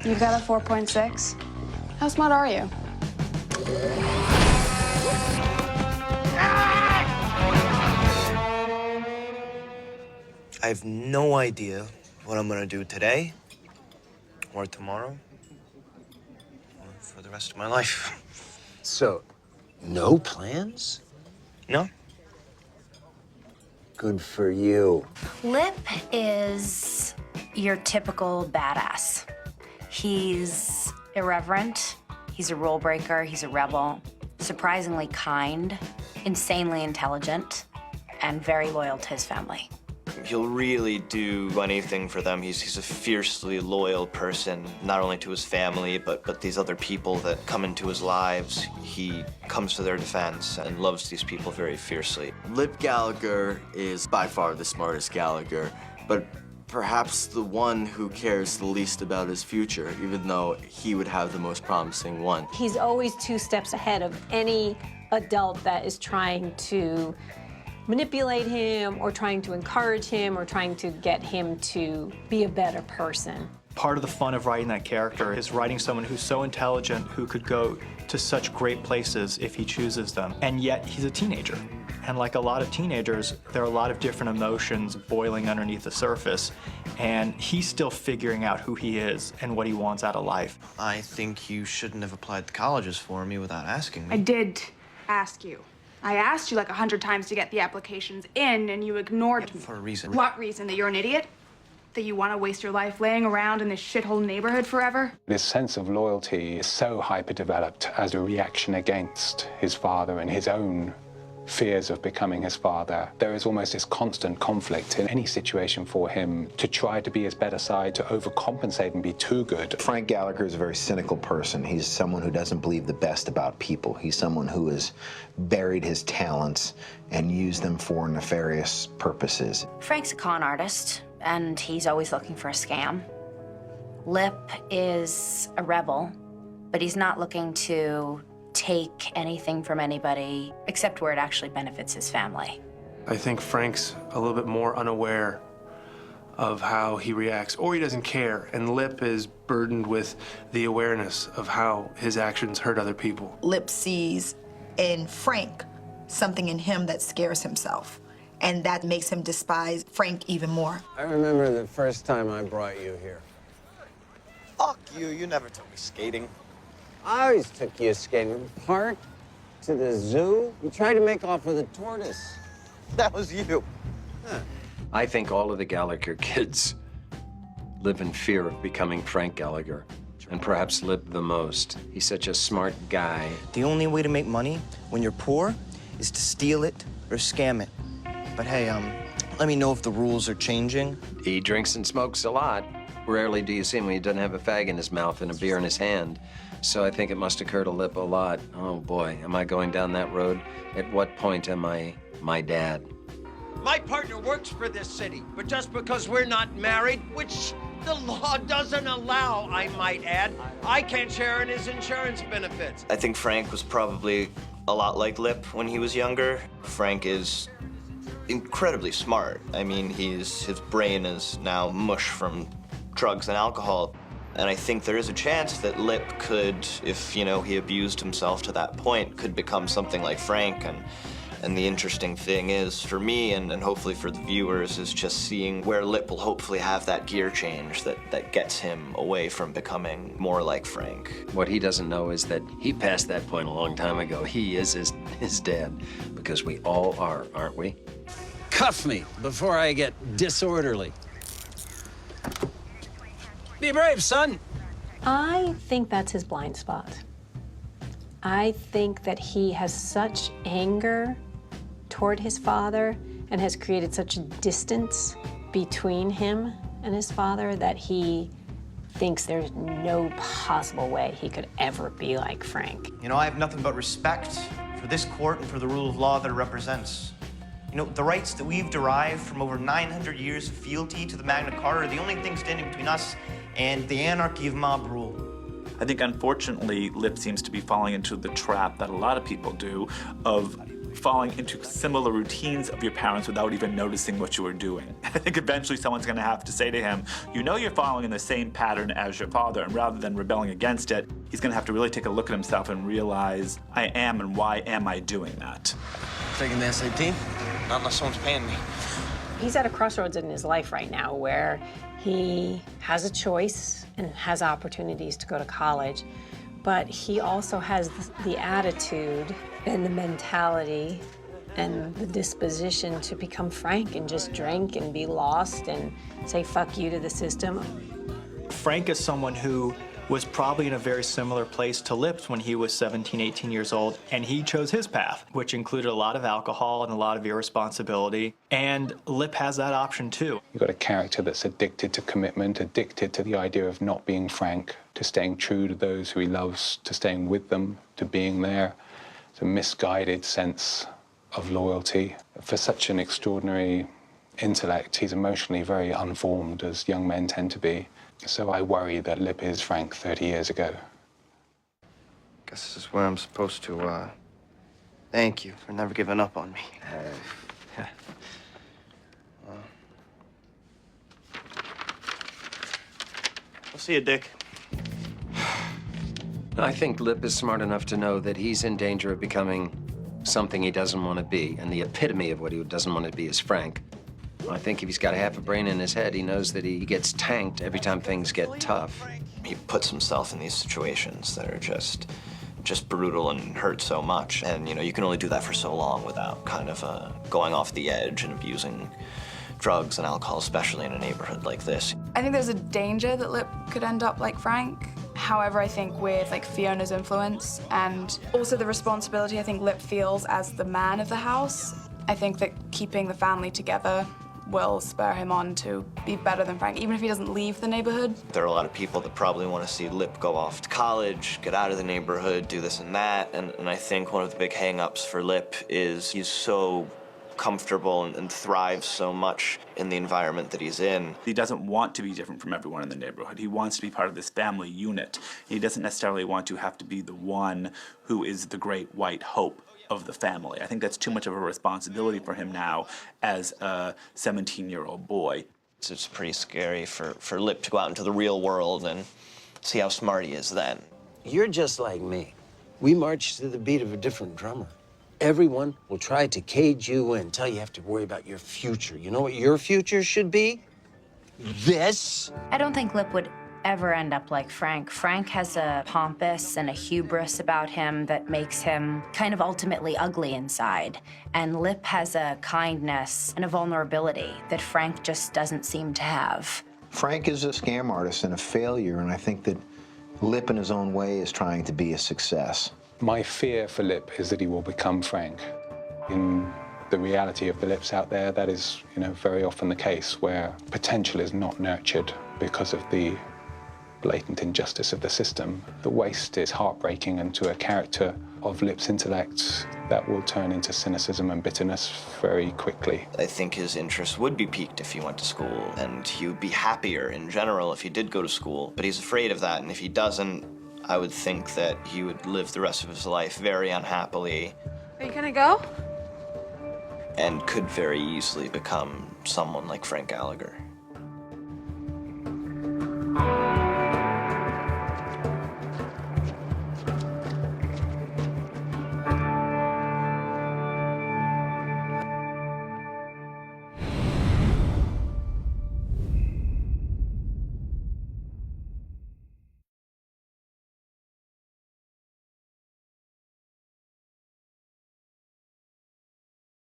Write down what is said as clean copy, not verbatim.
You've got a 4.6. How smart are you? I have no idea what I'm gonna do today, or tomorrow, or for the rest of my life. So, no plans? No? Good for you. Lip is your typical badass. He's irreverent, he's a rule breaker, he's a rebel, surprisingly kind, insanely intelligent, and very loyal to his family. He'll really do anything for them. He's a fiercely loyal person, not only to his family, but these other people that come into his lives. He comes to their defense and loves these people very fiercely. Lip Gallagher is by far the smartest Gallagher, but perhaps the one who cares the least about his future, even though he would have the most promising one. He's always 2 steps ahead of any adult that is trying to manipulate him or trying to encourage him or trying to get him to be a better person. Part of the fun of writing that character is writing someone who's so intelligent, who could go to such great places if he chooses them, and yet he's a teenager. And like a lot of teenagers, there are a lot of different emotions boiling underneath the surface, and he's still figuring out who he is and what he wants out of life. I think you shouldn't have applied to colleges for me without asking me. I did ask you. I asked you like 100 times to get the applications in, and you ignored me. For a reason. What reason? That you're an idiot? That you want to waste your life laying around in this shithole neighborhood forever? This sense of loyalty is so hyper-developed as a reaction against his father and his own fears of becoming his father. There is almost this constant conflict in any situation for him to try to be his better side, to overcompensate and be too good. Frank Gallagher is a very cynical person. He's someone who doesn't believe the best about people. He's someone who has buried his talents and used them for nefarious purposes. Frank's a con artist, and he's always looking for a scam. Lip is a rebel, but he's not looking to take anything from anybody except where it actually benefits his family. I think Frank's a little bit more unaware of how he reacts, or he doesn't care, and Lip is burdened with the awareness of how his actions hurt other people. Lip sees in Frank something in him that scares himself, and that makes him despise Frank even more. I remember the first time I brought you here. Fuck you, you never took me skating. I always took you skating to the park, to the zoo. You tried to make off with a tortoise. That was you. Huh. I think all of the Gallagher kids live in fear of becoming Frank Gallagher, and perhaps Lip the most. He's such a smart guy. The only way to make money when you're poor is to steal it or scam it. But hey, let me know if the rules are changing. He drinks and smokes a lot. Rarely do you see him when he doesn't have a fag in his mouth and a beer in his hand. So I think it must occur to Lip a lot. Oh boy, am I going down that road? At what point am I my dad? My partner works for this city, but just because we're not married, which the law doesn't allow, I might add, I can't share in his insurance benefits. I think Frank was probably a lot like Lip when he was younger. Frank is incredibly smart. I mean, his brain is now mush from drugs and alcohol. And I think there is a chance that Lip could, if, you know, he abused himself to that point, could become something like Frank. And the interesting thing is, for me, and hopefully for the viewers, is just seeing where Lip will hopefully have that gear change that gets him away from becoming more like Frank. What he doesn't know is that he passed that point a long time ago. He is his dad, because we all are, aren't we? Cuff me before I get disorderly. Be brave, son. I think that's his blind spot. I think that he has such anger toward his father and has created such a distance between him and his father that he thinks there's no possible way he could ever be like Frank. You know, I have nothing but respect for this court and for the rule of law that it represents. You know, the rights that we've derived from over 900 years of fealty to the Magna Carta are the only thing standing between us and the anarchy of mob rule. I think, unfortunately, Lip seems to be falling into the trap that a lot of people do of falling into similar routines of your parents without even noticing what you were doing. I think eventually someone's gonna have to say to him, you know you're following in the same pattern as your father, and rather than rebelling against it, he's gonna have to really take a look at himself and realize, I am, and why am I doing that? Taking the SAT? Not unless someone's paying me. He's at a crossroads in his life right now where he has a choice and has opportunities to go to college, but he also has the attitude and the mentality and the disposition to become Frank and just drink and be lost and say fuck you to the system. Frank is someone who was probably in a very similar place to Lips when he was 17, 18 years old, and he chose his path, which included a lot of alcohol and a lot of irresponsibility, and Lip has that option too. You've got a character that's addicted to commitment, addicted to the idea of not being Frank, to staying true to those who he loves, to staying with them, to being there. It's a misguided sense of loyalty. For such an extraordinary intellect, he's emotionally very unformed, as young men tend to be. So I worry that Lip is Frank 30 years ago. Guess this is where I'm supposed to, thank you for never giving up on me. I'll see you, Dick. I think Lip is smart enough to know that he's in danger of becoming something he doesn't want to be, and the epitome of what he doesn't want to be is Frank. I think if he's got half a brain in his head, he knows that he gets tanked every time things get tough. He puts himself in these situations that are just brutal and hurt so much. And, you know, you can only do that for so long without kind of going off the edge and abusing drugs and alcohol, especially in a neighborhood like this. I think there's a danger that Lip could end up like Frank. However, I think with like Fiona's influence and also the responsibility I think Lip feels as the man of the house, I think that keeping the family together will spur him on to be better than Frank, even if he doesn't leave the neighborhood. There are a lot of people that probably want to see Lip go off to college, get out of the neighborhood, do this and that, and I think one of the big hang-ups for Lip is he's so comfortable and thrives so much in the environment that he's in. He doesn't want to be different from everyone in the neighborhood. He wants to be part of this family unit. He doesn't necessarily want to have to be the one who is the great white hope of the family. I think that's too much of a responsibility for him now as a 17-year-old boy. It's pretty scary for Lip to go out into the real world and see how smart he is then. You're just like me. We march to the beat of a different drummer. Everyone will try to cage you in, tell you have to worry about your future. You know what your future should be? This. I don't think Lip would ever end up like Frank. Frank has a pompous and a hubris about him that makes him kind of ultimately ugly inside. And Lip has a kindness and a vulnerability that Frank just doesn't seem to have. Frank is a scam artist and a failure, and I think that Lip in his own way is trying to be a success. My fear for Lip is that he will become Frank. In the reality of the Lips out there, that is, you know, very often the case where potential is not nurtured because of the blatant injustice of the system. The waste is heartbreaking, and to a character of Lip's intellect, that will turn into cynicism and bitterness very quickly. I think his interest would be piqued if he went to school, and he would be happier in general if he did go to school, but he's afraid of that, and if he doesn't, I would think that he would live the rest of his life very unhappily. Are you gonna go? And could very easily become someone like Frank Gallagher.